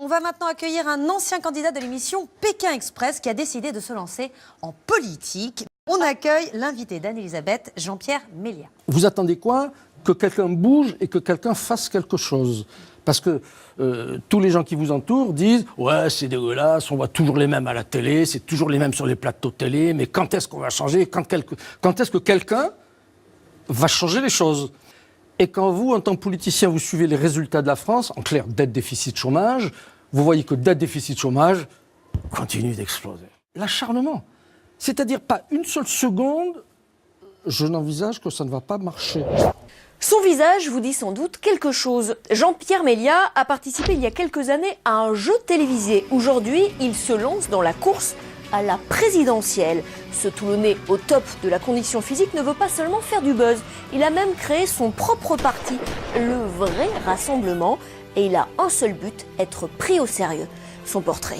On va maintenant accueillir un ancien candidat de l'émission Pékin Express qui a décidé de se lancer en politique. On accueille l'invité d'Anne-Elisabeth, Jean-Pierre Mélia. Vous attendez quoi? Que quelqu'un bouge et que quelqu'un fasse quelque chose. Parce que tous les gens qui vous entourent disent « Ouais, c'est dégueulasse, on voit toujours les mêmes à la télé, c'est toujours les mêmes sur les plateaux de télé, mais quand est-ce qu'on va changer? Quand est-ce que quelqu'un va changer les choses ?» Et quand vous, en tant que politicien, vous suivez les résultats de la France, en clair, dette, déficit, chômage, vous voyez que dette, déficit, chômage continue d'exploser. L'acharnement. C'est-à-dire pas une seule seconde, je n'envisage que ça ne va pas marcher. Son visage vous dit sans doute quelque chose. Jean-Pierre Mélia a participé il y a quelques années à un jeu télévisé. Aujourd'hui, il se lance dans la course à la présidentielle. Ce Toulonnais au top de la condition physique ne veut pas seulement faire du buzz. Il a même créé son propre parti, le Vrai Rassemblement. Et il a un seul but, être pris au sérieux. Son portrait.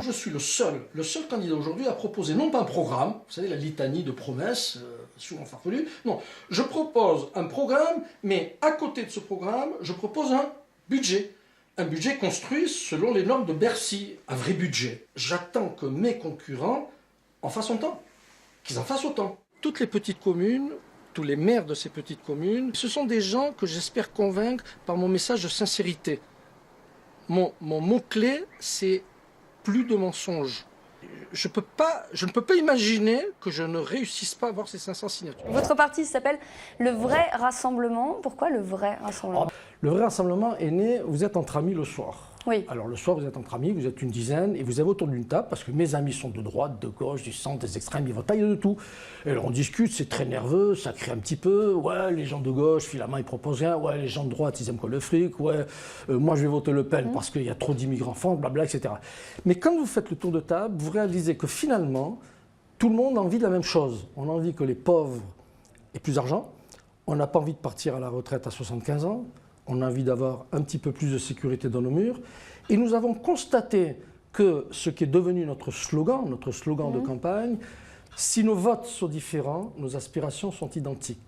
Je suis le seul candidat aujourd'hui à proposer non pas un programme, vous savez la litanie de promesses, souvent farfelues, non, je propose un programme, mais à côté de ce programme, je propose un budget construit selon les normes de Bercy, un vrai budget. J'attends que mes concurrents en fassent autant, qu'ils en fassent autant. Toutes les petites communes, tous les maires de ces petites communes, ce sont des gens que j'espère convaincre par mon message de sincérité. Mon mot-clé, c'est plus de mensonges. Je ne peux pas imaginer que je ne réussisse pas à avoir ces 500 signatures. Votre parti s'appelle le Vrai Rassemblement. Pourquoi le Vrai Rassemblement? Le Vrai Rassemblement est né, vous êtes entre amis le soir. Oui. Alors le soir, vous êtes entre amis, vous êtes une dizaine, et vous avez autour d'une table, parce que mes amis sont de droite, de gauche, du centre, des extrêmes, ils votent pas, il y a de tout. Et alors on discute, c'est très nerveux, ça crie un petit peu, ouais, les gens de gauche, finalement, ils proposent rien, ouais, les gens de droite, ils aiment quoi le fric, ouais, moi je vais voter Le Pen parce qu'il y a trop d'immigrants en France, blabla, etc. Mais quand vous faites le tour de table, vous réalisez que finalement, tout le monde a envie de la même chose. On a envie que les pauvres aient plus d'argent, on n'a pas envie de partir à la retraite à 75 ans, on a envie d'avoir un petit peu plus de sécurité dans nos murs. Et nous avons constaté que ce qui est devenu notre slogan de campagne, si nos votes sont différents, nos aspirations sont identiques.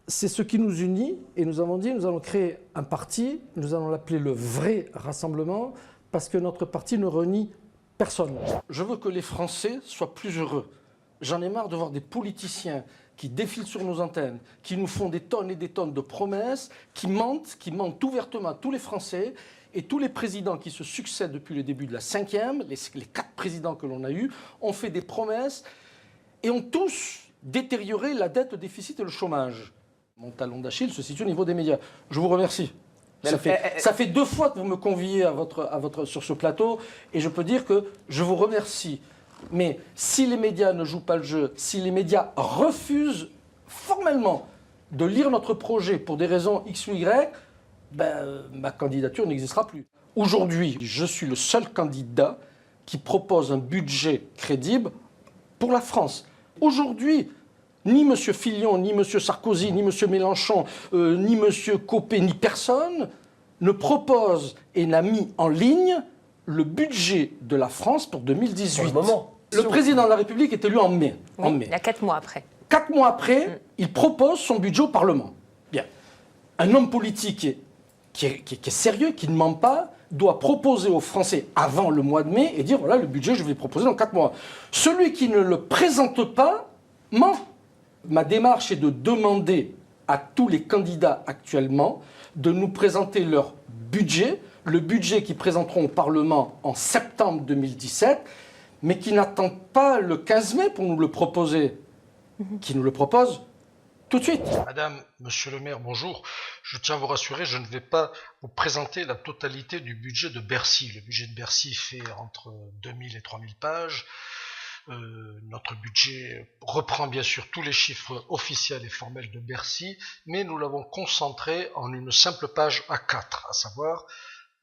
C'est ce qui nous unit et nous avons dit, nous allons créer un parti, nous allons l'appeler le Vrai Rassemblement, parce que notre parti ne renie personne. Je veux que les Français soient plus heureux. J'en ai marre de voir des politiciens qui défilent sur nos antennes, qui nous font des tonnes et des tonnes de promesses, qui mentent ouvertement à tous les Français. Et tous les présidents qui se succèdent depuis le début de la 5e, les 4 présidents que l'on a eus, ont fait des promesses et ont tous détérioré la dette, le déficit et le chômage. Mon talon d'Achille se situe au niveau des médias. Je vous remercie. Ça fait 2 fois que vous me conviez sur ce plateau et je peux dire que je vous remercie. Mais si les médias ne jouent pas le jeu, si les médias refusent formellement de lire notre projet pour des raisons X ou Y, ma candidature n'existera plus. Aujourd'hui, je suis le seul candidat qui propose un budget crédible pour la France. Aujourd'hui, ni M. Fillon, ni M. Sarkozy, ni M. Mélenchon, ni M. Copé, ni personne ne propose et n'a mis en ligne le budget de la France pour 2018. Le président de la République est élu en mai. Il y a 4 mois après. 4 mois après, il propose son budget au Parlement. Bien. Un homme politique qui est sérieux, qui ne ment pas, doit proposer aux Français avant le mois de mai et dire voilà le budget je vais le proposer dans 4 mois. Celui qui ne le présente pas ment. Ma démarche est de demander à tous les candidats actuellement de nous présenter leur budget, le budget qu'ils présenteront au Parlement en septembre 2017, mais qui n'attendent pas le 15 mai pour nous le proposer, qui nous le proposent tout de suite. Madame, monsieur le maire, bonjour. Je tiens à vous rassurer, je ne vais pas vous présenter la totalité du budget de Bercy. Le budget de Bercy fait entre 2000 et 3000 pages. Notre budget reprend bien sûr tous les chiffres officiels et formels de Bercy, mais nous l'avons concentré en une simple page A4, à savoir,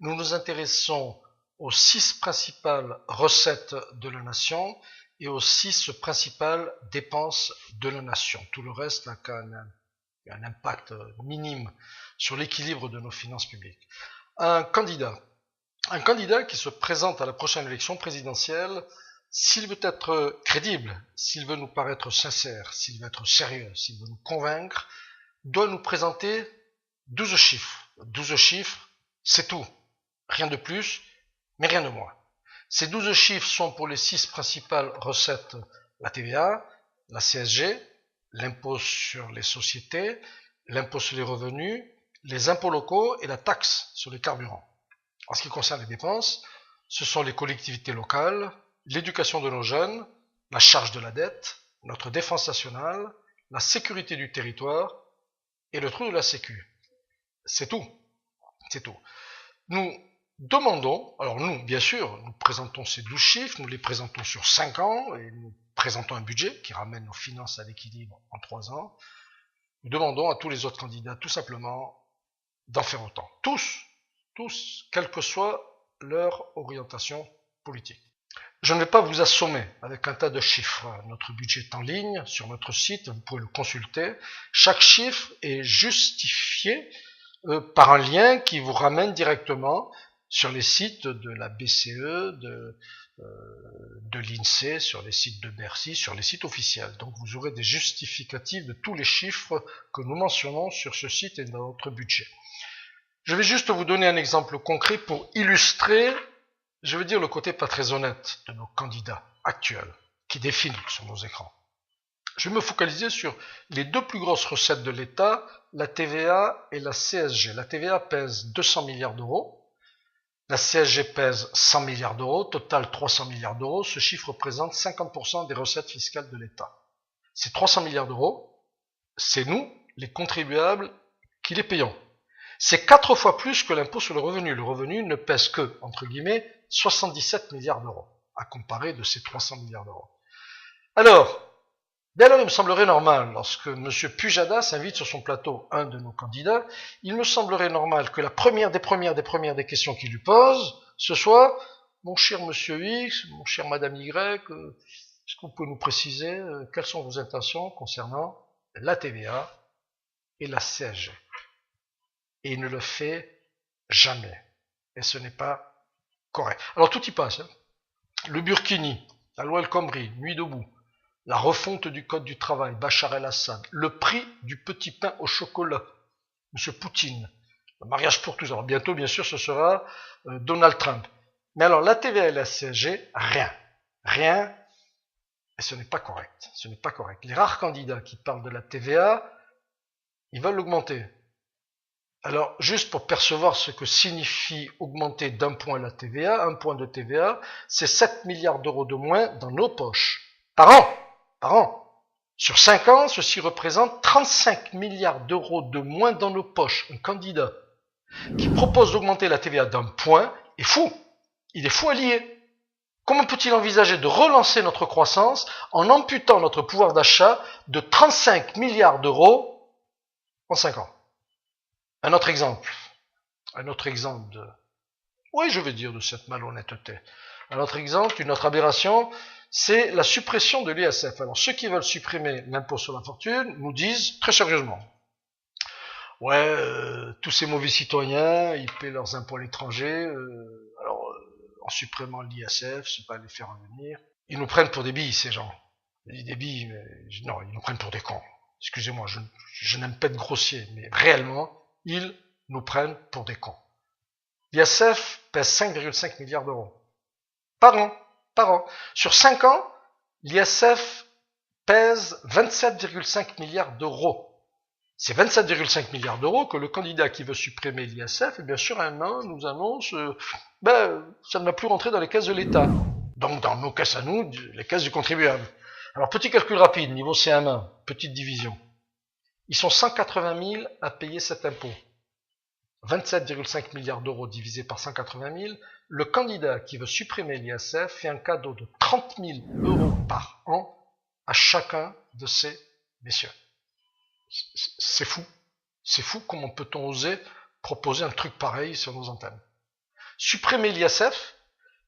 nous nous intéressons aux 6 principales recettes de la nation et aux 6 principales dépenses de la nation. Tout le reste n'a qu'un impact minime sur l'équilibre de nos finances publiques. Un candidat qui se présente à la prochaine élection présidentielle, s'il veut être crédible, s'il veut nous paraître sincère, s'il veut être sérieux, s'il veut nous convaincre, doit nous présenter 12 chiffres. 12 chiffres, c'est tout. Rien de plus, mais rien de moins. Ces 12 chiffres sont pour les 6 principales recettes, la TVA, la CSG, l'impôt sur les sociétés, l'impôt sur les revenus, les impôts locaux et la taxe sur les carburants. En ce qui concerne les dépenses, ce sont les collectivités locales, l'éducation de nos jeunes, la charge de la dette, notre défense nationale, la sécurité du territoire et le trou de la Sécu. C'est tout. C'est tout. Nous demandons, alors nous, bien sûr, nous présentons ces 12 chiffres, nous les présentons sur 5 ans et nous présentons un budget qui ramène nos finances à l'équilibre en 3 ans. Nous demandons à tous les autres candidats tout simplement d'en faire autant. Tous, quelle que soit leur orientation politique. Je ne vais pas vous assommer avec un tas de chiffres. Notre budget est en ligne sur notre site, vous pouvez le consulter. Chaque chiffre est justifié par un lien qui vous ramène directement sur les sites de la BCE, de l'INSEE, sur les sites de Bercy, sur les sites officiels. Donc vous aurez des justificatifs de tous les chiffres que nous mentionnons sur ce site et dans notre budget. Je vais juste vous donner un exemple concret pour illustrer, je veux dire, le côté pas très honnête de nos candidats actuels qui défilent sur nos écrans. Je vais me focaliser sur les 2 plus grosses recettes de l'État, la TVA et la CSG. La TVA pèse 200 milliards d'euros, la CSG pèse 100 milliards d'euros, total 300 milliards d'euros. Ce chiffre représente 50% des recettes fiscales de l'État. Ces 300 milliards d'euros, c'est nous, les contribuables, qui les payons. C'est 4 fois plus que l'impôt sur le revenu. Le revenu ne pèse que, entre guillemets, 77 milliards d'euros, à comparer de ces 300 milliards d'euros. Alors, il me semblerait normal, lorsque M. Pujadas invite sur son plateau un de nos candidats, il me semblerait normal que la première des questions qu'il lui pose, ce soit « Mon cher Monsieur X, mon cher Madame Y, est-ce que vous pouvez nous préciser quelles sont vos intentions concernant la TVA et la CSG ?» Et il ne le fait jamais. Et ce n'est pas correct. Alors tout y passe. Le Burkini, la loi El Khomri, Nuit debout, la refonte du code du travail, Bachar el-Assad, le prix du petit pain au chocolat, M. Poutine, le mariage pour tous. Alors bientôt, bien sûr, ce sera Donald Trump. Mais alors la TVA et la CSG, rien. Et ce n'est pas correct. Ce n'est pas correct. Les rares candidats qui parlent de la TVA, ils veulent l'augmenter. Alors, juste pour percevoir ce que signifie augmenter d'1 point la TVA, 1 point de TVA, c'est 7 milliards d'euros de moins dans nos poches. Par an. Sur 5 ans, ceci représente 35 milliards d'euros de moins dans nos poches. Un candidat qui propose d'augmenter la TVA d'1 point est fou. Il est fou allié. Comment peut-il envisager de relancer notre croissance en amputant notre pouvoir d'achat de 35 milliards d'euros en 5 ans? Un autre exemple de cette malhonnêteté. Un autre exemple, une autre aberration, c'est la suppression de l'ISF. Alors, ceux qui veulent supprimer l'impôt sur la fortune nous disent très sérieusement, tous ces mauvais citoyens, ils paient leurs impôts à l'étranger, en supprimant l'ISF, c'est pas les faire revenir. Ils nous prennent pour des billes, ces gens. Je dis des billes, mais non, ils nous prennent pour des cons. Excusez-moi, je n'aime pas être grossier, mais réellement, ils nous prennent pour des cons. L'ISF pèse 5,5 milliards d'euros. Par an. Sur 5 ans, l'ISF pèse 27,5 milliards d'euros. C'est 27,5 milliards d'euros que le candidat qui veut supprimer l'ISF, et bien sûr, un an nous annonce ça ne va plus rentrer dans les caisses de l'État. Donc dans nos caisses à nous, les caisses du contribuable. Alors petit calcul rapide, niveau CM1, petite division. Ils sont 180 000 à payer cet impôt. 27,5 milliards d'euros divisé par 180 000, le candidat qui veut supprimer l'ISF fait un cadeau de 30 000 euros par an à chacun de ces messieurs. C'est fou. C'est fou, comment peut-on oser proposer un truc pareil sur nos antennes. Supprimer l'ISF,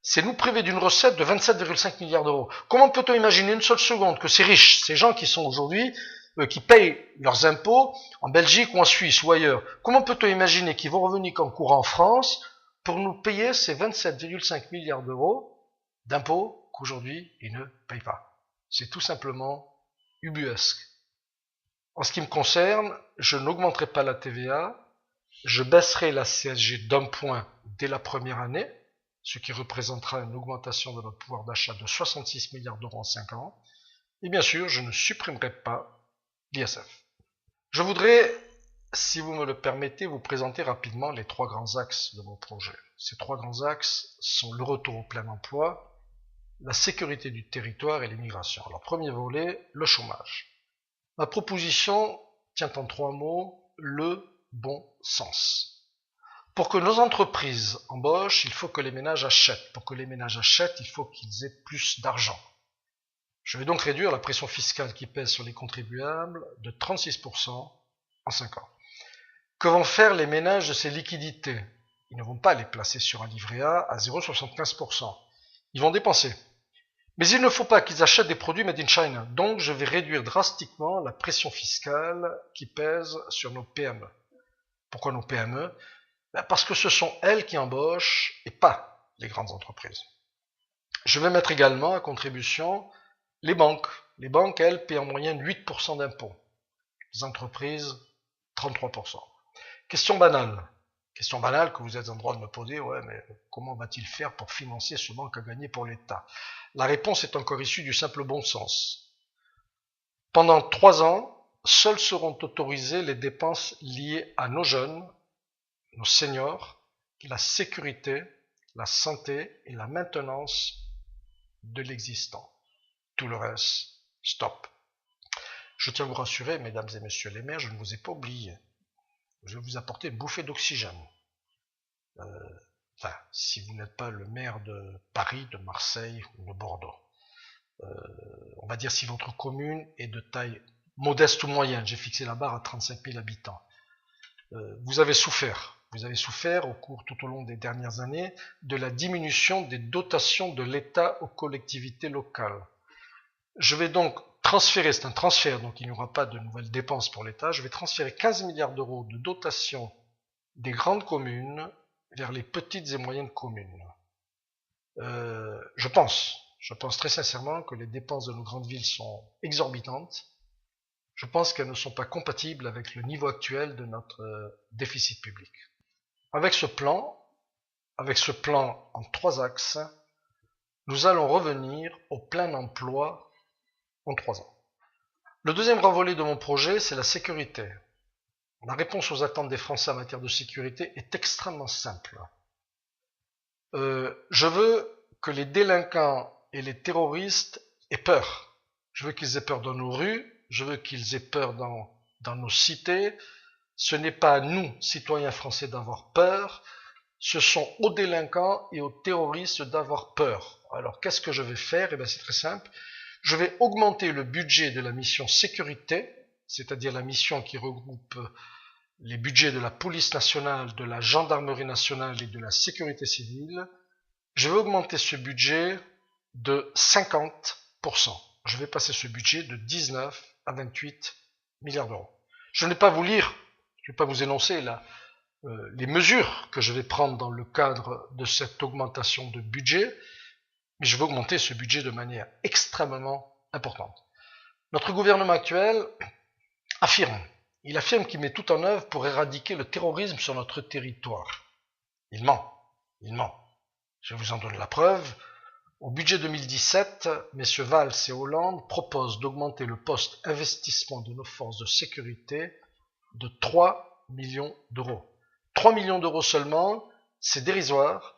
c'est nous priver d'une recette de 27,5 milliards d'euros. Comment peut-on imaginer une seule seconde que ces riches, ces gens qui sont aujourd'hui, qui payent leurs impôts en Belgique ou en Suisse ou ailleurs, comment peut-on imaginer qu'ils vont revenir en courant en France pour nous payer ces 27,5 milliards d'euros d'impôts qu'aujourd'hui ils ne payent pas? C'est tout simplement ubuesque. En ce qui me concerne, je n'augmenterai pas la TVA, je baisserai la CSG d'un point dès la première année, ce qui représentera une augmentation de notre pouvoir d'achat de 66 milliards d'euros en 5 ans. Et bien sûr, je ne supprimerai pas l'ISF. Je voudrais, si vous me le permettez, vous présenter rapidement les 3 grands axes de mon projet. Ces 3 grands axes sont le retour au plein emploi, la sécurité du territoire et l'immigration. Alors, premier volet, le chômage. Ma proposition tient en 3 mots, le bon sens. Pour que nos entreprises embauchent, il faut que les ménages achètent. Pour que les ménages achètent, il faut qu'ils aient plus d'argent. Je vais donc réduire la pression fiscale qui pèse sur les contribuables de 36% en 5 ans. Que vont faire les ménages de ces liquidités? Ils ne vont pas les placer sur un livret A à 0,75%. Ils vont dépenser. Mais il ne faut pas qu'ils achètent des produits made in China. Donc je vais réduire drastiquement la pression fiscale qui pèse sur nos PME. Pourquoi nos PME? Parce que ce sont elles qui embauchent et pas les grandes entreprises. Je vais mettre également à contribution les banques. Les banques, elles, paient en moyenne 8% d'impôts. Les entreprises, 33%. Question banale. Question banale que vous êtes en droit de me poser. Ouais, mais comment va-t-il faire pour financer ce manque à gagner pour l'État? La réponse est encore issue du simple bon sens. Pendant 3 ans, seules seront autorisées les dépenses liées à nos jeunes, nos seniors, la sécurité, la santé et la maintenance de l'existant. Tout le reste, stop. Je tiens à vous rassurer, mesdames et messieurs les maires, je ne vous ai pas oublié. Je vais vous apporter une bouffée d'oxygène. Si vous n'êtes pas le maire de Paris, de Marseille ou de Bordeaux. On va dire si votre commune est de taille modeste ou moyenne. J'ai fixé la barre à 35 000 habitants. Vous avez souffert tout au long des dernières années de la diminution des dotations de l'État aux collectivités locales. Je vais donc transférer, c'est un transfert, donc il n'y aura pas de nouvelles dépenses pour l'État, je vais transférer 15 milliards d'euros de dotation des grandes communes vers les petites et moyennes communes. Je pense très sincèrement que les dépenses de nos grandes villes sont exorbitantes. Je pense qu'elles ne sont pas compatibles avec le niveau actuel de notre déficit public. Avec ce plan en 3 axes, nous allons revenir au plein emploi en 3 ans. Le deuxième grand volet de mon projet, c'est la sécurité. La réponse aux attentes des Français en matière de sécurité est extrêmement simple. Je veux que les délinquants et les terroristes aient peur. Je veux qu'ils aient peur dans nos rues, je veux qu'ils aient peur dans nos cités. Ce n'est pas à nous, citoyens français, d'avoir peur, ce sont aux délinquants et aux terroristes d'avoir peur. Alors qu'est-ce que je vais faire? Eh bien, c'est très simple. Je vais augmenter le budget de la mission sécurité, c'est-à-dire la mission qui regroupe les budgets de la police nationale, de la gendarmerie nationale et de la sécurité civile. Je vais augmenter ce budget de 50%. Je vais passer ce budget de 19 à 28 milliards d'euros. Je ne vais pas vous lire, je ne vais pas vous énoncer les mesures que je vais prendre dans le cadre de cette augmentation de budget, mais je vais augmenter ce budget de manière extrêmement importante. Notre gouvernement actuel affirme qu'il met tout en œuvre pour éradiquer le terrorisme sur notre territoire. Il ment. Je vous en donne la preuve. Au budget 2017, messieurs Valls et Hollande proposent d'augmenter le poste investissement de nos forces de sécurité de 3 millions d'euros. 3 millions d'euros seulement, c'est dérisoire.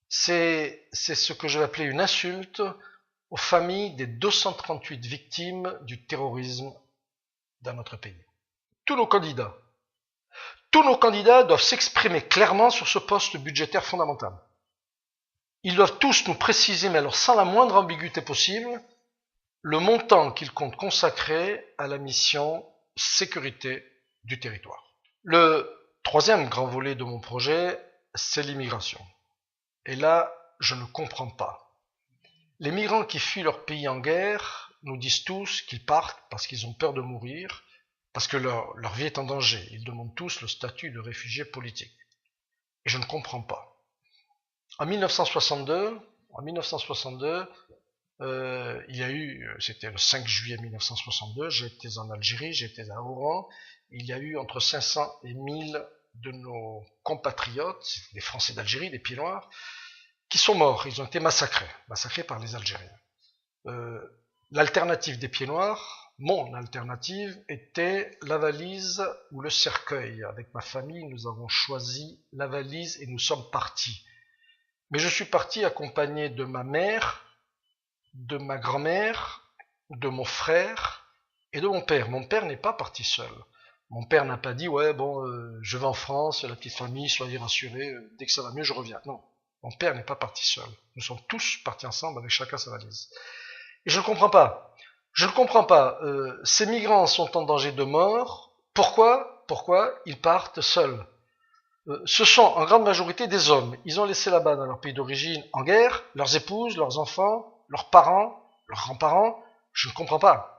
C'est ce que je vais appeler une insulte aux familles des 238 victimes du terrorisme dans notre pays. Tous nos candidats Tous nos candidats doivent s'exprimer clairement sur ce poste budgétaire fondamental. Ils doivent tous nous préciser, mais alors sans la moindre ambiguïté possible, le montant qu'ils comptent consacrer à la mission sécurité du territoire. Le troisième grand volet de mon projet, c'est l'immigration. Et là, je ne comprends pas. Les migrants qui fuient leur pays en guerre nous disent tous qu'ils partent parce qu'ils ont peur de mourir, parce que leur vie est en danger. Ils demandent tous le statut de réfugiés politiques. Et je ne comprends pas. En 1962, il y a eu, c'était le 5 juillet 1962, j'étais en Algérie, j'étais à Oran, il y a eu entre 500 et 1000 de nos compatriotes, des Français d'Algérie, des pieds noirs, qui sont morts, ils ont été massacrés par les Algériens. L'alternative des pieds noirs, mon alternative, était la valise ou le cercueil. Avec ma famille, nous avons choisi la valise et nous sommes partis. Mais je suis parti accompagné de ma mère, de ma grand-mère, de mon frère et de mon père. Mon père n'est pas parti seul. Mon père n'a pas dit « ouais, bon, je vais en France, la petite famille, soyez rassurés, dès que ça va mieux, je reviens ». Non, mon père n'est pas parti seul. Nous sommes tous partis ensemble avec chacun sa valise. Et je ne comprends pas. Ces migrants sont en danger de mort. Pourquoi ils partent seuls? Ce sont en grande majorité des hommes. Ils ont laissé là-bas, dans leur pays d'origine, en guerre, leurs épouses, leurs enfants, leurs parents, leurs grands-parents. Je ne comprends pas.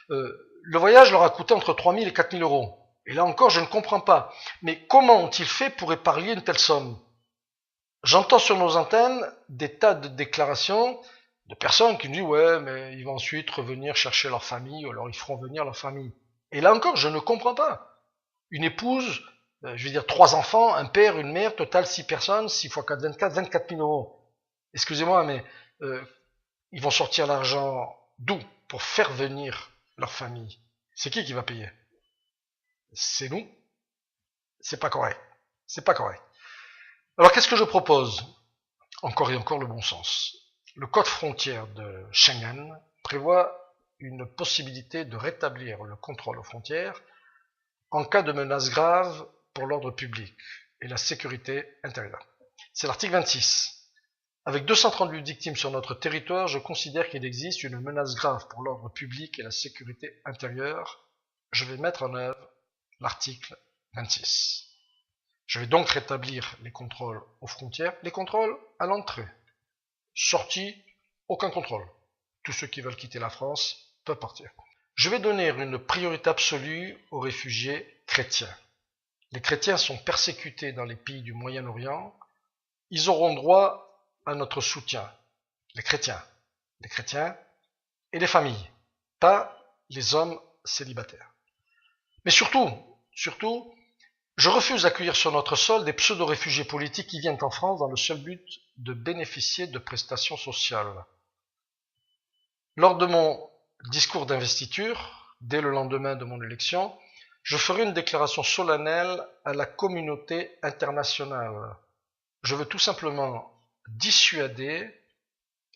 Le voyage leur a coûté entre 3 000 et 4 000 euros. Et là encore, je ne comprends pas. Mais comment ont-ils fait pour épargner une telle somme? J'entends sur nos antennes des tas de déclarations de personnes qui me disent « ouais, mais ils vont ensuite revenir chercher leur famille, ou alors ils feront venir leur famille ». Et là encore, je ne comprends pas. Une épouse, 3 enfants, un père, une mère, total 6 personnes, 6 x 4, 24 000 euros. Excusez-moi, mais ils vont sortir l'argent d'où pour faire venir leur famille? C'est qui va payer? C'est nous? C'est pas correct. Alors qu'est-ce que je propose? Encore et encore le bon sens. Le code frontière de Schengen prévoit une possibilité de rétablir le contrôle aux frontières en cas de menace grave pour l'ordre public et la sécurité intérieure. C'est l'article 26. Avec 238 victimes sur notre territoire, je considère qu'il existe une menace grave pour l'ordre public et la sécurité intérieure. Je vais mettre en œuvre l'article 26. Je vais donc rétablir les contrôles aux frontières, les contrôles à l'entrée. Sortie, aucun contrôle. Tous ceux qui veulent quitter la France peuvent partir. Je vais donner une priorité absolue aux réfugiés chrétiens. Les chrétiens sont persécutés dans les pays du Moyen-Orient. Ils auront droit à notre soutien. Les chrétiens et les familles, pas les hommes célibataires. Mais surtout, je refuse d'accueillir sur notre sol des pseudo-réfugiés politiques qui viennent en France dans le seul but de bénéficier de prestations sociales. Lors de mon discours d'investiture, dès le lendemain de mon élection, je ferai une déclaration solennelle à la communauté internationale. Je veux tout simplement dissuader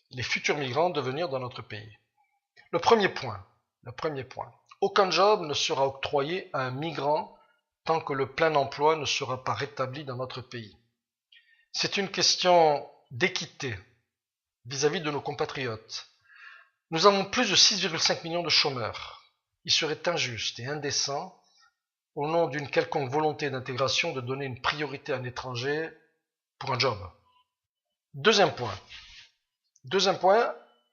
les futurs migrants de venir dans notre pays. Le premier point, aucun job ne sera octroyé à un migrant tant que le plein emploi ne sera pas rétabli dans notre pays. C'est une question d'équité vis-à-vis de nos compatriotes. Nous avons plus de 6,5 millions de chômeurs. Il serait injuste et indécent, au nom d'une quelconque volonté d'intégration, de donner une priorité à un étranger pour un job. Deuxième point,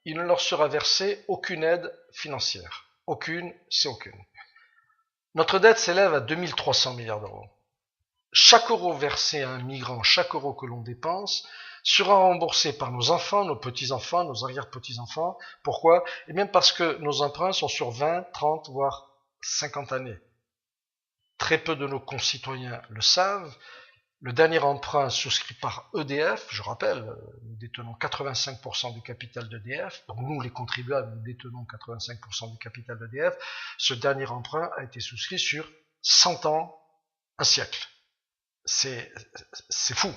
il ne leur sera versé aucune aide financière. Aucune, c'est aucune. Notre dette s'élève à 2300 milliards d'euros. Chaque euro versé à un migrant, chaque euro que l'on dépense, sera remboursé par nos enfants, nos petits-enfants, nos arrière-petits-enfants. Pourquoi? Et même parce que nos emprunts sont sur 20, 30, voire 50 années. Très peu de nos concitoyens le savent. Le dernier emprunt souscrit par EDF, je rappelle, nous détenons 85% du capital d'EDF, donc nous les contribuables, nous détenons 85% du capital d'EDF. Ce dernier emprunt a été souscrit sur 100 ans, un siècle. C'est fou.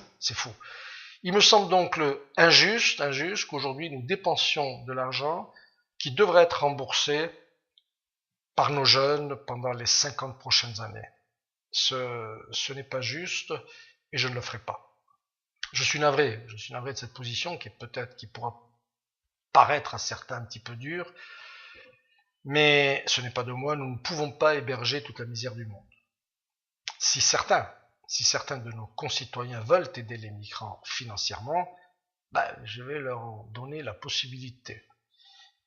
Il me semble donc injuste qu'aujourd'hui nous dépensions de l'argent qui devrait être remboursé par nos jeunes pendant les 50 prochaines années. Ce n'est pas juste et je ne le ferai pas. Je suis navré de cette position qui pourra paraître à certains un petit peu dure, mais ce n'est pas de moi, nous ne pouvons pas héberger toute la misère du monde. Si certains de nos concitoyens veulent aider les migrants financièrement, je vais leur en donner la possibilité.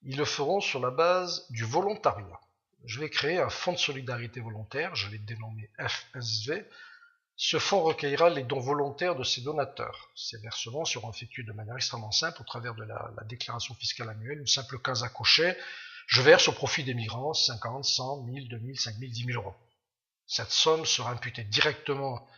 Ils le feront sur la base du volontariat. Je vais créer un fonds de solidarité volontaire, je l'ai dénommé FSV. Ce fonds recueillera les dons volontaires de ses donateurs. Ces versements seront effectués de manière extrêmement simple au travers de la déclaration fiscale annuelle, une simple case à cocher. Je verse au profit des migrants 50, 100, 1000, 2000, 5000, 10 000 euros. Cette somme sera imputée directement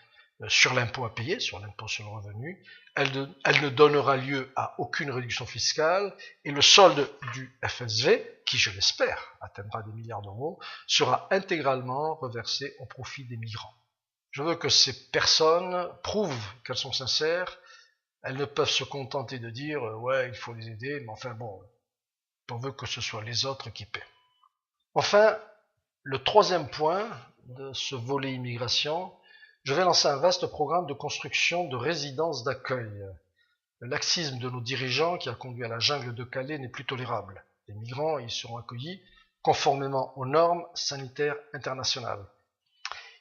sur l'impôt à payer, sur l'impôt sur le revenu. Elle ne donnera lieu à aucune réduction fiscale et le solde du FSV, qui je l'espère atteindra des milliards d'euros, sera intégralement reversé au profit des migrants. Je veux que ces personnes prouvent qu'elles sont sincères. Elles ne peuvent se contenter de dire ouais, il faut les aider, mais enfin bon, on veut que ce soit les autres qui paient. Enfin, le troisième point de ce volet immigration, je vais lancer un vaste programme de construction de résidences d'accueil. Le laxisme de nos dirigeants qui a conduit à la jungle de Calais n'est plus tolérable. Les migrants y seront accueillis conformément aux normes sanitaires internationales.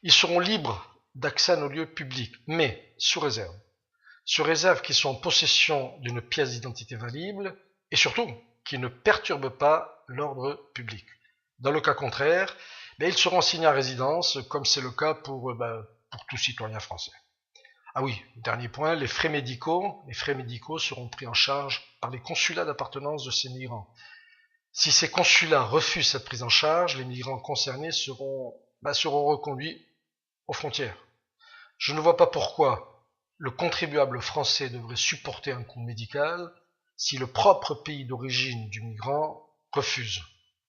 Ils seront libres d'accès à nos lieux publics, mais sous réserve. Sous réserve qu'ils soient en possession d'une pièce d'identité valide et surtout qu'ils ne perturbent pas l'ordre public. Dans le cas contraire, ils seront assignés à résidence, comme c'est le cas pour tout citoyen français. Ah oui, dernier point, les frais médicaux seront pris en charge par les consulats d'appartenance de ces migrants. Si ces consulats refusent cette prise en charge, les migrants concernés seront reconduits aux frontières. Je ne vois pas pourquoi le contribuable français devrait supporter un coût médical si le propre pays d'origine du migrant refuse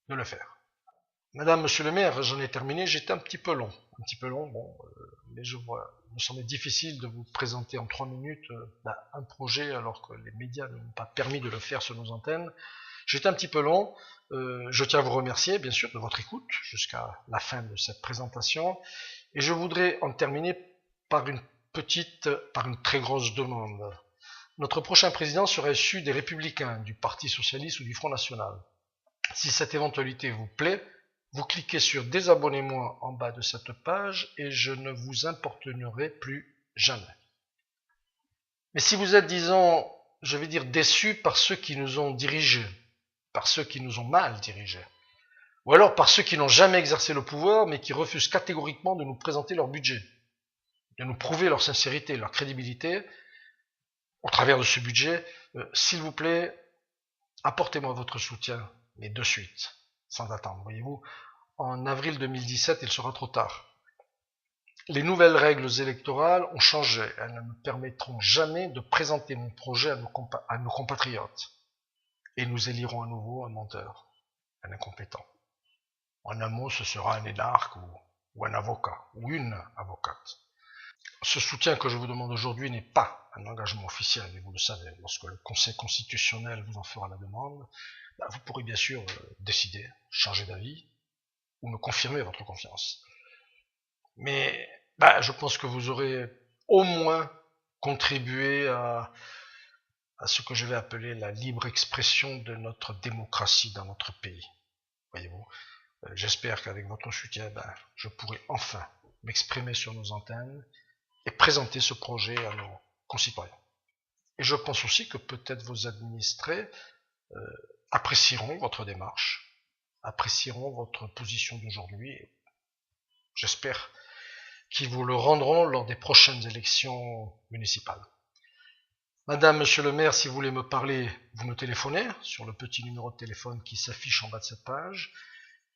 de le faire. Madame, monsieur le maire, j'en ai terminé, j'étais un petit peu long, mais je vois, il me semblait difficile de vous présenter en 3 minutes un projet alors que les médias ne m'ont pas permis de le faire sur nos antennes. J'étais un petit peu long, je tiens à vous remercier bien sûr de votre écoute jusqu'à la fin de cette présentation, et je voudrais en terminer par une très grosse demande. Notre prochain président sera issu des Républicains, du Parti Socialiste ou du Front National. Si cette éventualité vous plaît, vous cliquez sur « Désabonnez-moi » en bas de cette page et je ne vous importunerai plus jamais. Mais si vous êtes, disons, je vais dire déçus par ceux qui nous ont dirigés, par ceux qui nous ont mal dirigés, ou alors par ceux qui n'ont jamais exercé le pouvoir mais qui refusent catégoriquement de nous présenter leur budget, de nous prouver leur sincérité, leur crédibilité, au travers de ce budget, s'il vous plaît, apportez-moi votre soutien, mais de suite, sans attendre. Voyez-vous, en avril 2017, il sera trop tard. Les nouvelles règles électorales ont changé. Elles ne me permettront jamais de présenter mon projet à nos compatriotes. Et nous élirons à nouveau un menteur, un incompétent. En un mot, ce sera un énarque ou un avocat, ou une avocate. Ce soutien que je vous demande aujourd'hui n'est pas un engagement officiel, et vous le savez. Lorsque le Conseil constitutionnel vous en fera la demande, vous pourrez bien sûr décider, changer d'avis, ou me confirmer votre confiance. Mais je pense que vous aurez au moins contribué à ce que je vais appeler la libre expression de notre démocratie dans notre pays. Voyez-vous, j'espère qu'avec votre soutien, je pourrai enfin m'exprimer sur nos antennes et présenter ce projet à nos concitoyens. Et je pense aussi que peut-être vos administrés apprécieront votre démarche, apprécieront votre position d'aujourd'hui. J'espère qu'ils vous le rendront lors des prochaines élections municipales. Madame, monsieur le maire, si vous voulez me parler, vous me téléphonez sur le petit numéro de téléphone qui s'affiche en bas de cette page.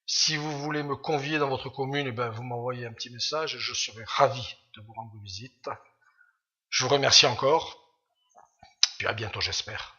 Si vous voulez me convier dans votre commune, vous m'envoyez un petit message et je serai ravi de vous rendre visite. Je vous remercie encore, puis à bientôt j'espère.